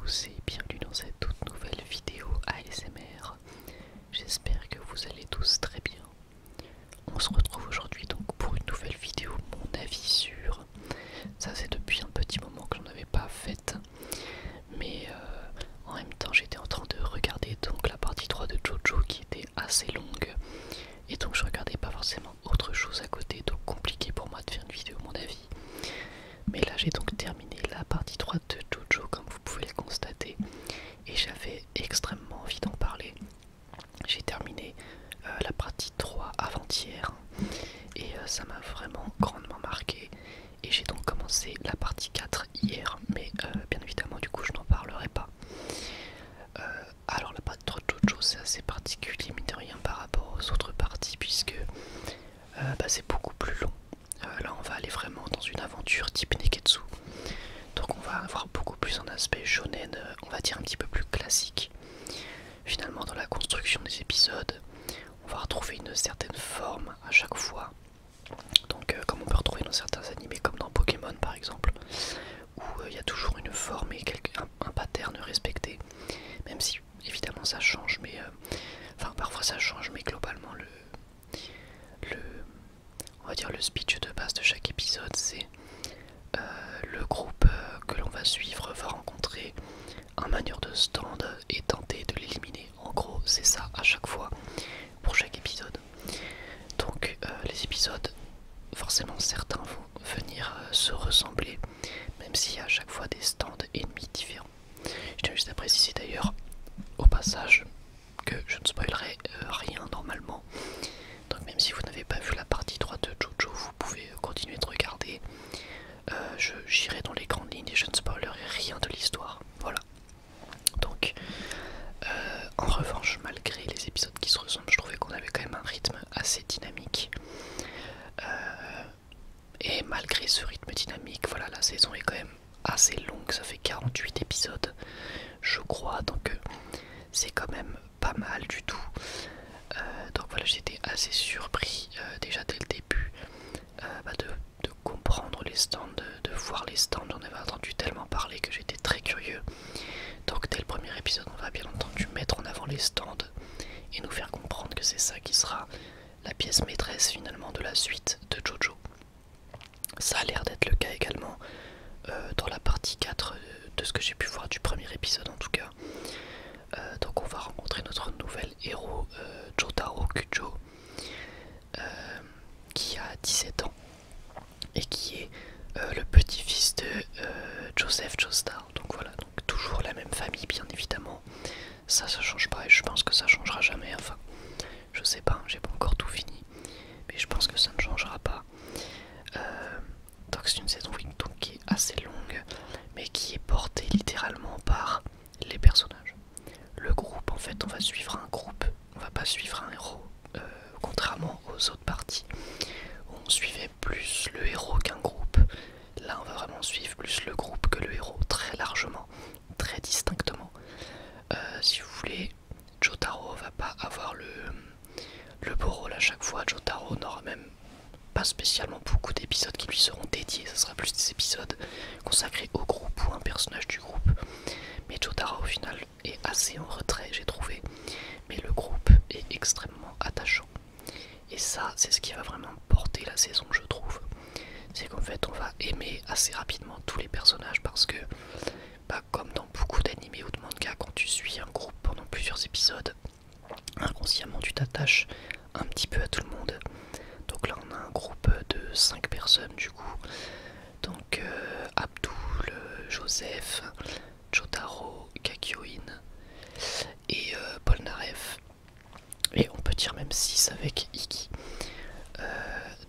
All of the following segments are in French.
tous et bienvenue dans cette toute nouvelle vidéo ASMR. J'espère que vous allez tous très bien. On se retrouve aujourd'hui donc pour une nouvelle vidéo, mon avis sur... Ça c'est depuis un petit moment que j'en avais pas faite. Mais en même temps j'étais en train de regarder donc la partie 3 de Jojo qui était assez longue. Et donc je regardais pas forcément autre chose à côté, donc compliqué pour moi de faire une vidéo mon avis. Mais là j'ai donc terminé la partie 3 de Jojo comme vous pouvez le constater. Et j'avais extrêmement envie d'en parler. J'ai terminé la partie 3 avant-hier. Et ça m'a vraiment grandement marqué. Et j'ai donc commencé la partie 4 hier. Mais bien évidemment du coup je n'en parlerai pas. Alors la partie 3 de Jojo c'est assez particulier mine de rien par rapport aux autres parties. Puisque c'est beaucoup plus long. Là on va aller vraiment dans une aventure type Neketsu. Donc on va avoir beaucoup plus un aspect shonen, on va dire un petit peu plus classique. Finalement dans la construction des épisodes, on va retrouver une certaine forme à chaque fois. Donc comme on peut retrouver dans certains animés comme dans Pokémon par exemple, où il y a toujours une forme et un pattern respecté. Même si évidemment ça change, mais enfin parfois ça change, mais globalement on va dire le speech de base de chaque épisode, c'est le groupe que l'on va suivre va rencontrer un manieur de stand et tenter de l'éliminer. En gros, c'est ça à chaque fois pour chaque épisode. Donc les épisodes, forcément certains vont venir se ressembler, même s'il y a à chaque fois des stands ennemis différents. Je tiens juste à préciser d'ailleurs au passage que je ne spoilerai rien normalement. Donc même si vous n'avez pas vu la partie 3 de Jojo, vous pouvez continuer de regarder. J'irai dans les grandes lignes et je ne spoilerai rien de l'histoire. Voilà. Donc, en revanche, malgré les épisodes qui se ressemblent, je trouvais qu'on avait quand même un rythme assez dynamique. Et malgré ce rythme dynamique, voilà, la saison est quand même assez longue. Ça fait 48 épisodes, je crois. Donc, c'est quand même pas mal du tout. Donc voilà, j'étais assez surpris déjà dès le début de comprendre les stands, de voir les stands. J'en avais entendu tellement parler que j'étais très curieux. Donc dès le premier épisode on va bien entendu mettre en avant les stands et nous faire comprendre que c'est ça qui sera la pièce maîtresse finalement de la suite de Jojo. Ça a l'air d'être le cas également dans la partie 4 de ce que j'ai pu voir du premier épisode en tout cas. Donc on va rencontrer notre nouvel héros Jotaro Kujo qui a 17 ans et qui est le petit-fils de Joseph Joestar. Donc voilà, donc toujours la même famille bien évidemment. Ça change pas et je pense que ça changera jamais. Enfin, je sais pas, j'ai pas encore tout fini, mais je pense que ça ne changera pas. Donc c'est une saison donc, qui est assez longue, mais qui est portée littéralement par les personnages. Le groupe, en fait, on va suivre un groupe, on va pas suivre un héros, contrairement aux autres parties où on suivait plus le héros qu'un groupe. Là on va vraiment suivre plus le groupe que le héros, très largement, très distinctement. Si vous voulez, Jotaro va pas avoir le beau rôle à chaque fois. Jotaro n'aura même pas spécialement beaucoup d'épisodes qui lui seront dédiés, ce sera plus des épisodes consacrés au groupe ou un personnage du groupe. Mais Jotaro au final est assez en retrait, j'ai trouvé, mais le groupe est extrêmement attachant. Et ça, c'est ce qui va vraiment porter la saison, je trouve. C'est qu'en fait, on va aimer assez rapidement tous les personnages parce que, comme dans beaucoup d'animés ou de mangas, quand tu suis un groupe pendant plusieurs épisodes, inconsciemment, tu t'attaches un petit peu à tout le monde. Donc là, on a un groupe de 5 personnes du coup. Donc Abdul, Joseph, Jotaro, Kakyoin et Polnareff. Et on peut dire même 6 avec Iki.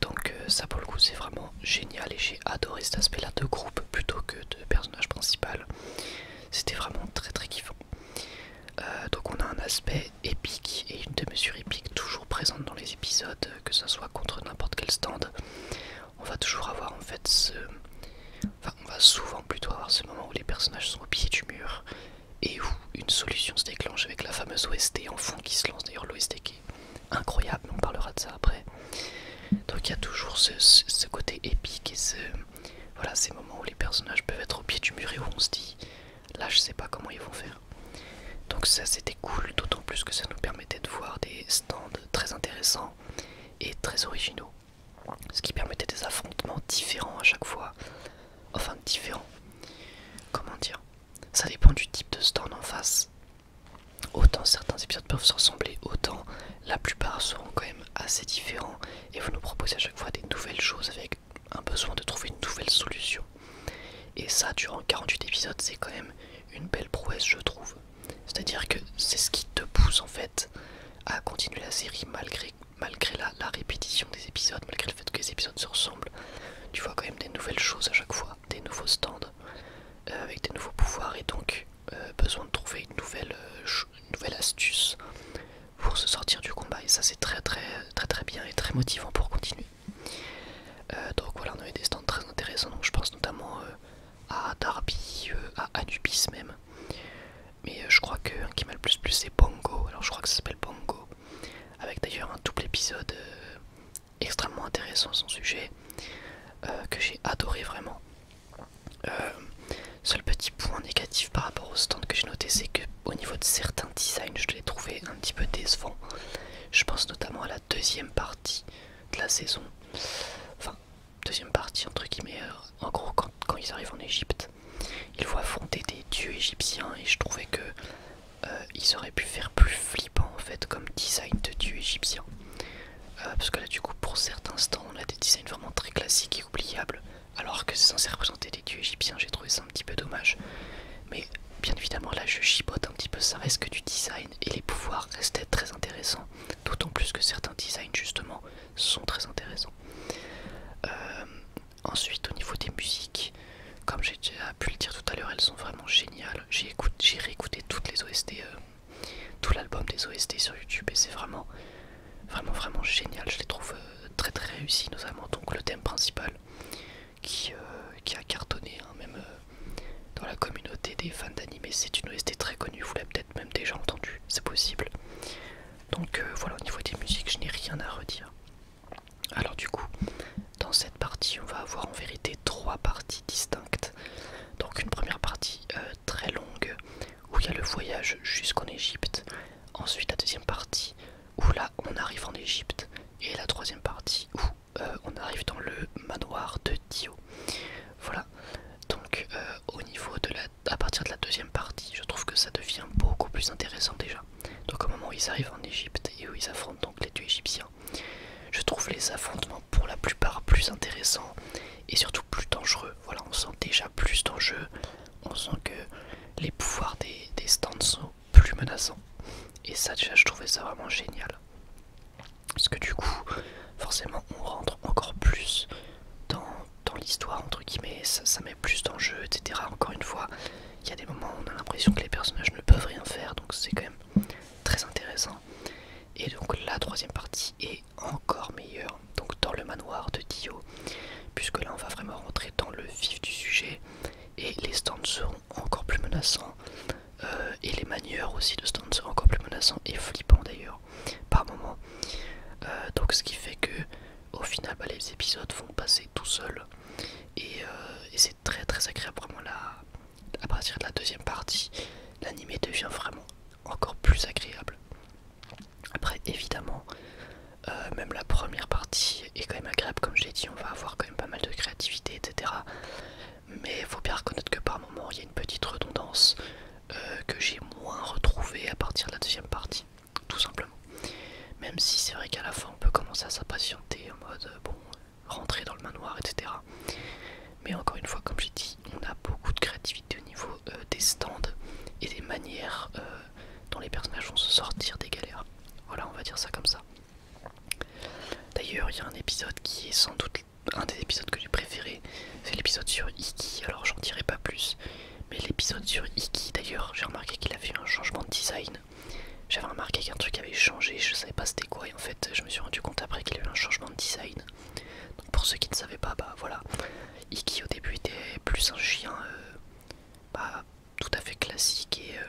Donc ça pour le coup c'est vraiment génial et j'ai adoré cet aspect là de groupe plutôt que de personnage principal. C'était vraiment très très kiffant. Donc on a un aspect épique et une démesure épique toujours présente dans les épisodes, que ce soit contre n'importe quel stand. On va toujours avoir en fait on va souvent plutôt avoir ce moment où les personnages sont au pied du mur et où une solution se déclenche avec la fameuse OST en fond qui se lance. D'ailleurs l'OST qui est incroyable, on parlera de ça après. Donc il y a toujours ce côté épique et voilà, ces moments où les personnages peuvent être au pied du mur et où on se dit là je sais pas comment que ça nous permettait de voir des stands très intéressants et très originaux, ce qui permettait des affrontements différents à chaque fois. Enfin différents, comment dire, ça dépend du type de stand en face. Autant certains épisodes peuvent se ressembler, autant la plupart seront quand même assez différents et vous nous proposez à chaque fois des nouvelles choses avec un besoin de trouver une nouvelle solution. Et ça, durant 48 épisodes, c'est quand même une belle prouesse, je trouve. C'est-à-dire que c'est ce qui te pousse en fait à continuer la série malgré la répétition des épisodes, malgré le fait que les épisodes se ressemblent. Tu vois quand même des nouvelles choses à chaque fois, des nouveaux stands avec des nouveaux pouvoirs et donc besoin de trouver une nouvelle astuce pour se sortir du combat. Et ça c'est très bien et très motivant pour continuer. Donc voilà, on avait des stands très intéressants, donc je pense notamment à Darby, à Anubis même. Mais je crois que un qui m'a le plus plu c'est Bongo, alors je crois que ça s'appelle Bongo. Avec d'ailleurs un double épisode extrêmement intéressant son sujet, que j'ai adoré vraiment. Seul petit point négatif par rapport au stand que j'ai noté, c'est que au niveau de certains designs, je l'ai trouvé un petit peu décevant. Je pense notamment à la deuxième partie de la saison. Enfin, deuxième partie entre guillemets, en gros quand ils arrivent en Égypte, ils vont affronter des dieux égyptiens et je trouvais que ils auraient pu faire plus flippant en fait comme design de dieux égyptiens. Parce que là du coup pour certains stands on a des designs vraiment très classiques et oubliables, alors que c'est censé représenter des dieux égyptiens. J'ai trouvé ça un petit peu dommage. Mais bien évidemment là je chipote un petit peu, ça reste que du design et les pouvoirs restaient très intéressants. D'autant plus que certains designs justement sont très intéressants. Ensuite au niveau des musiques, comme j'ai déjà pu le dire tout à l'heure, elles sont vraiment géniales. J'ai réécouté toutes les OST, tout l'album des OST sur YouTube et c'est vraiment génial. Je les trouve très réussis, notamment donc le thème principal qui a cartonné hein, même dans la communauté des fans d'anime. C'est une OST très connue, vous l'avez peut-être même déjà entendu, c'est possible. Donc voilà, au niveau des musiques je n'ai rien à redire. Alors du coup dans cette partie on va avoir en vérité 3 parties distinctes. Donc une première partie très longue où il y a le voyage jusqu'en Égypte. Ensuite la deuxième partie où là on arrive en Égypte. Et la troisième partie où on arrive dans le manoir de Dio. Voilà. Donc au niveau de à partir de la deuxième partie, je trouve que ça devient beaucoup plus intéressant déjà. Donc au moment où ils arrivent en Égypte et où ils affrontent donc les dieux égyptiens, je trouve les affrontements pour la plupart plus intéressants et surtout plus dangereux. Voilà, on sent déjà plus d'enjeux, on sent que les pouvoirs des stands sont plus menaçants. Et ça déjà je trouvais ça vraiment génial. Parce que du coup, forcément on rentre encore plus dans l'histoire entre guillemets, ça met plus d'enjeux, etc. Encore une fois, il y a des moments où on a l'impression que les personnages ne peuvent rien faire, donc c'est quand même très intéressant. Et donc la troisième partie est encore meilleure, donc dans le manoir de Dio, puisque là on va vraiment rentrer dans le vif du sujet et les stands seront encore plus menaçants et les manières aussi de stands seront encore plus menaçants et flippants d'ailleurs par moments. Donc ce qui fait que au final les épisodes vont passer tout seuls et c'est très agréable. Vraiment là, à partir de la deuxième partie, l'anime devient vraiment encore plus agréable. Après évidemment même la première partie est quand même agréable, comme j'ai dit, on va avoir quand même pas mal de créativité, etc. Mais il faut bien reconnaître que par moment il y a une petite redondance que j'ai moins retrouvée à partir de la deuxième partie, tout simplement. Même si c'est vrai qu'à la fin on peut commencer à s'impatienter en mode bon, rentrer dans le manoir, etc. Mais encore une fois, comme j'ai dit, on a beaucoup de créativité au niveau des stands et des manières dont les personnages vont se sortir des galères. Voilà, on va dire ça comme ça. D'ailleurs, il y a un épisode qui est sans doute un des épisodes que j'ai préféré, c'est l'épisode sur Iki. Alors j'en dirai pas plus, mais l'épisode sur Iki, d'ailleurs, j'ai remarqué qu'il avait eu un changement de design. J'avais remarqué qu'un truc avait changé, je savais pas c'était quoi, et en fait je me suis rendu compte après qu'il y a eu un changement de design. Donc pour ceux qui ne savaient pas, bah voilà, Iki au début était plus un chien tout à fait classique, et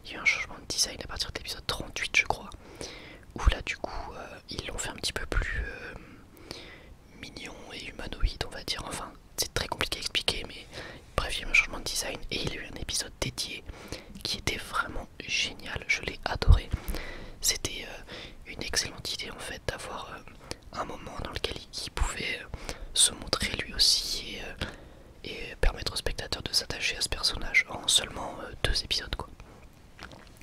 il y a eu un changement de design à partir de l'épisode 38 je crois, où là du coup ils l'ont fait un petit peu plus mignon et humanoïde on va dire. Enfin c'est très compliqué à expliquer, mais bref, il y a eu un changement de design et il y a eu un épisode dédié qui était vraiment génial, je l'ai adoré. c'était une excellente idée en fait d'avoir un moment dans lequel il pouvait se montrer lui aussi et permettre au spectateur de s'attacher à ce personnage en seulement 2 épisodes quoi.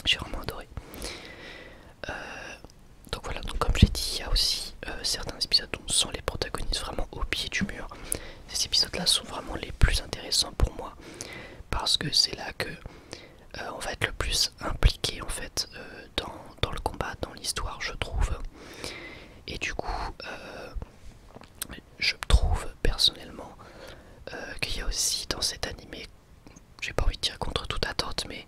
J'ai vraiment adoré. Donc voilà, donc comme j'ai dit, il y a aussi certains épisodes où on sent les protagonistes vraiment au pied du mur. Ces épisodes là sont vraiment les plus intéressants pour moi parce que c'est là que on va être le plus impliqué en fait dans le combat, dans l'histoire je trouve. Et du coup je trouve personnellement qu'il y a aussi dans cet animé, j'ai pas envie de dire contre toute attente, mais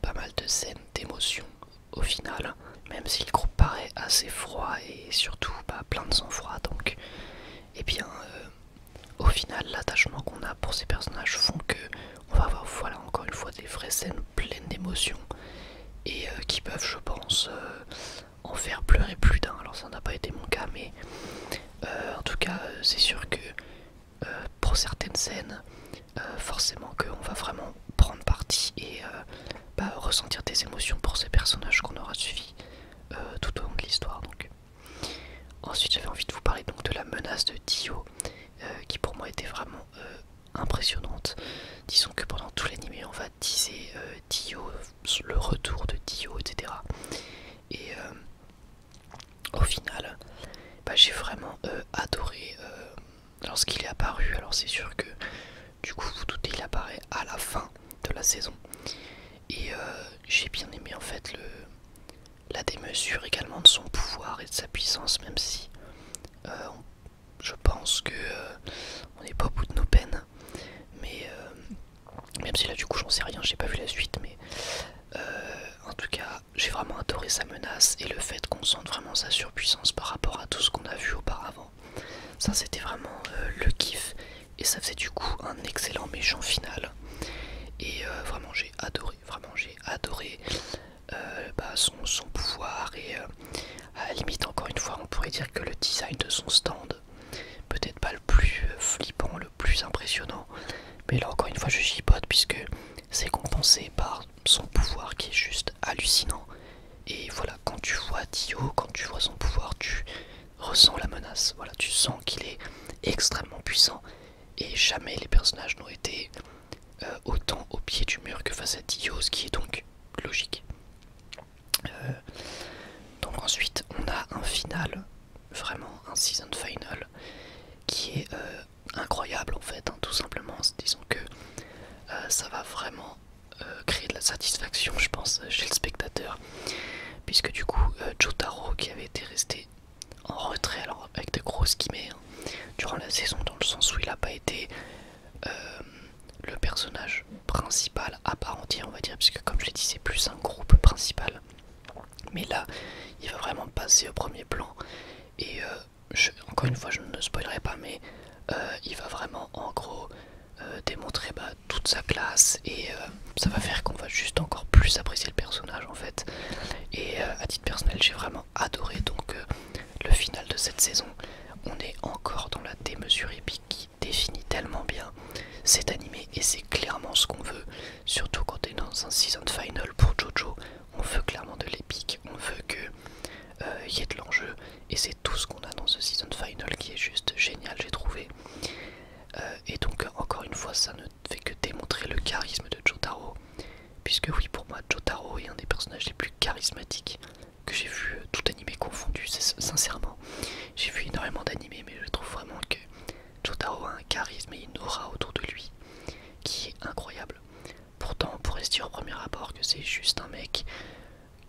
pas mal de scènes d'émotion au final, même si le groupe paraît assez froid et surtout plein de sang-froid. Donc et bien au final l'attachement qu'on a pour ces personnages font que on va avoir voilà encore une fois des vraies scènes pleines d'émotions et qui peuvent je pense en faire pleurer plus d'un. Alors ça n'a pas été mon cas, mais en tout cas c'est sûr que pour certaines scènes forcément qu'on va vraiment prendre parti et ressentir des émotions pour ces personnages qu'on aura suivis tout au long de l'histoire. Donc ensuite j'avais envie de vous parler donc de la menace de Dio qui pour moi était vraiment impressionnante. Disons que pendant tout l'anime on va teaser Dio, le retour de Dio, etc. Et au final j'ai vraiment adoré lorsqu'il est apparu. Alors c'est sûr que du coup vous doutez, il apparaît à la fin de la saison et j'ai bien aimé en fait la démesure également de son pouvoir et de sa puissance, même si je pense que on n'est pas au bout de nos peines, mais même si là du coup j'en sais rien, j'ai pas vu la suite, mais en tout cas j'ai vraiment adoré sa menace et le fait qu'on sente vraiment sa surpuissance par rapport à tout ce qu'on a vu auparavant. Ça c'était vraiment le kiff et ça faisait du coup un excellent méchant final. Et vraiment j'ai adoré, son pouvoir et à la limite encore une fois on pourrait dire que le design de son stand, peut-être pas le plus flippant, le plus impressionnant, mais là encore une fois je chipote puisque c'est compensé par son pouvoir qui est juste hallucinant. Et voilà, quand tu vois Dio, quand tu vois son pouvoir, tu ressens la menace, voilà, tu sens qu'il est extrêmement puissant et jamais les personnages n'ont été autant au pied du mur que face à Dio, ce qui est donc logique. Donc ensuite on a un final, vraiment un season final qui est incroyable en fait, hein, tout simplement. Disons que ça va vraiment créer de la satisfaction je pense chez le spectateur, puisque du coup Jotaro, qui avait été resté en retrait, alors avec de grosses guillemets durant la saison, dans le sens où il n'a pas été le personnage principal à part entière on va dire, puisque comme je l'ai dit c'est plus un groupe principal, mais là il va vraiment passer au premier plan et encore une fois je ne spoilerai pas, mais il va vraiment en gros démontrer toute sa classe et ça va faire qu'on va juste encore plus apprécier le personnage en fait. Et à titre personnel j'ai vraiment adoré donc le final de cette saison. On est encore dans la démesure épique qui définit tellement bien cet animé et c'est clairement ce qu'on veut, surtout quand on est dans un season final pour Jojo. On veut clairement de l'épique, on veut que y ait de l'enjeu et c'est tout ce qu'on a dans ce season final qui est juste génial j'ai trouvé. Et donc encore une fois ça ne fait que démontrer le charisme de Jotaro, puisque oui pour moi Jotaro est un des personnages les plus charismatiques que j'ai vu, tout animé confondu. Sincèrement j'ai vu énormément d'animés mais je trouve vraiment que Jotaro a un charisme et une aura autour de lui qui est incroyable. Pourtant on pourrait se dire au premier abord que c'est juste un mec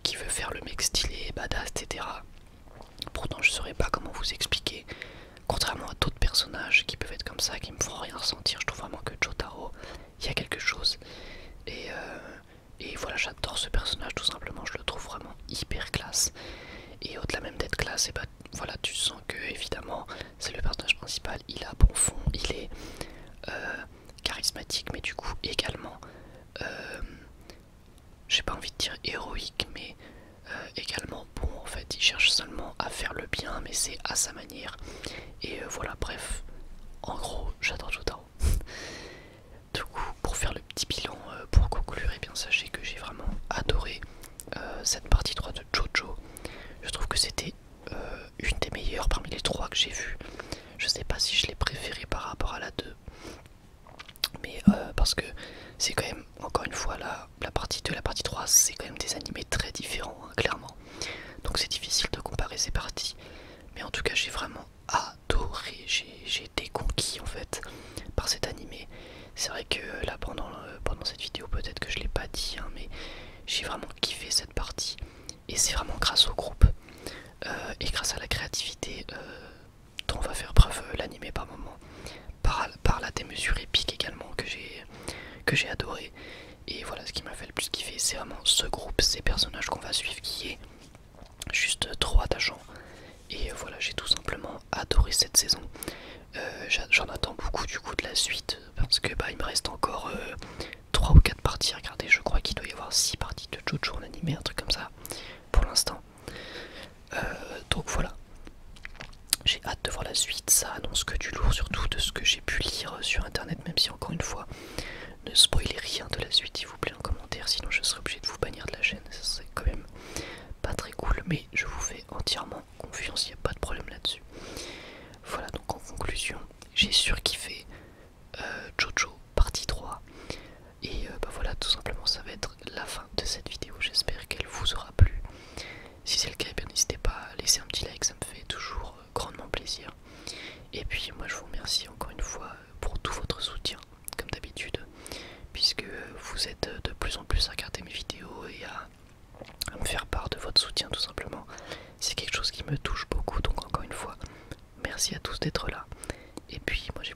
qui veut faire le mec stylé, badass, etc. Pourtant je saurais pas comment vous expliquer. Contrairement à d'autres personnages qui peuvent être comme ça, qui me font rien ressentir, je trouve vraiment que Jotaro, il y a quelque chose. Et voilà, j'adore ce personnage tout simplement, je le trouve vraiment hyper classe. Et au-delà même d'être classe, et voilà, tu sens que évidemment c'est le personnage principal, il a bon fond, il est charismatique, mais du coup également, j'ai pas envie de dire héroïque, mais également bon en fait, il cherche seulement à faire le bien, mais c'est à sa manière. Et voilà, bref, en gros, j'adore Jotaro. Du coup, pour faire le petit bilan, pour conclure, et bien sachez que j'ai vraiment adoré cette partie 3 de Jojo. j'ai vu. Je sais pas si je l'ai préféré par rapport à la 2. Mais parce que c'est quand même, encore une fois, la partie 2 et la partie 3, c'est quand même des animés très différents, hein, clairement. Donc c'est difficile de comparer ces parties. Mais en tout cas, j'ai vraiment adoré. J'ai été conquis en fait par cet animé. C'est vrai que là, pendant cette vidéo, peut-être que je l'ai pas dit, hein, mais j'ai vraiment kiffé cette partie. Et c'est vraiment grâce au groupe et grâce à la créativité dont va faire preuve l'animé par moment. Par la démesure épique également que j'ai adoré. Et voilà, ce qui m'a fait le plus kiffer, c'est vraiment ce groupe, ces personnages qu'on va suivre, qui est juste trop attachant. Et voilà, j'ai tout simplement adoré cette saison. J'en attends beaucoup du coup de la suite, parce que bah, il me reste encore 3 ou 4 parties à regarder. Je crois qu'il doit y avoir 6 parties de JoJo en animé, un truc comme ça pour l'instant. Donc voilà, j'ai hâte de voir la suite. Ça annonce que du lourd, surtout de ce que j'ai pu lire sur internet, même si encore une fois, ne spoilez rien de la suite s'il vous plaît en commentaire, sinon je serai obligé de vous bannir de la chaîne. Ça serait quand même pas très cool, mais je vous fais entièrement confiance, il n'y a pas de problème là-dessus. Voilà, donc en conclusion, j'ai surkiffé JoJo partie 3. Et bah voilà, tout simplement, ça va être la fin de cette vidéo. J'espère qu'elle vous aura plu. Si c'est le cas, bien n'hésitez pas à laisser un petit like, ça me fait toujours grandement plaisir. Et puis moi je vous remercie encore une fois pour tout votre soutien, comme d'habitude, puisque vous êtes de plus en plus à regarder mes vidéos et à me faire part de votre soutien tout simplement. C'est quelque chose qui me touche beaucoup, donc encore une fois, merci à tous d'être là. Et puis moi je